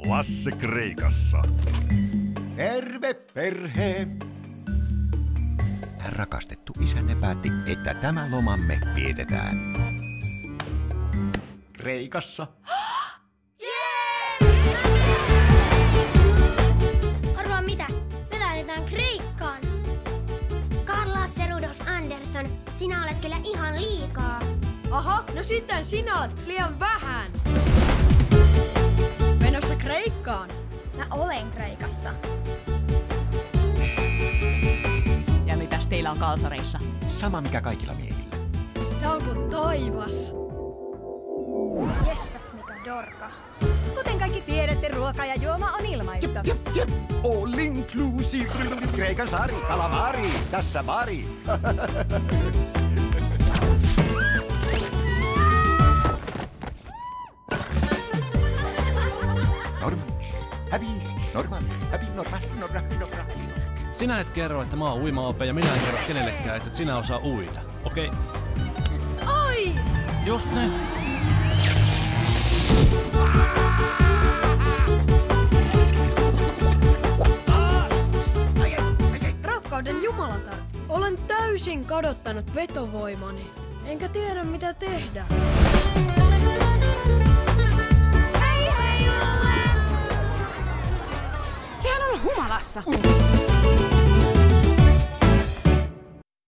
Lasse Kreikassa. Terve perhe! Rakastettu isänne päätti, että tämä lomamme vietetään Kreikassa. Arvaa mitä? Me lähdetään Kreikkaan. Karl Lasse Rudolf Andersson, sinä olet kyllä ihan liikaa. Aha, no sitten sinä olet liian vähän. Menossa Kreikkaan. Mä olen Kreikassa. Ja mitäs teillä on kalsareissa? Sama mikä kaikilla miehillä. Tää on kuin taivas. Jestas mikä dorka. Kuten kaikki tiedätte, ruoka ja juoma on ilmaista. Jep, all inclusive. Kreikan saari, kalamari, tässä baari. Norman, hävi, Norra. Sinä et kerro, että mä oon uimaope ja minä en kerro kenellekään, että sinä osaa uida. Okei? Ai! Just ne. Rakkauden jumalatar, olen täysin kadottanut vetovoimani. Enkä tiedä mitä tehdä. Sehän on humalassa.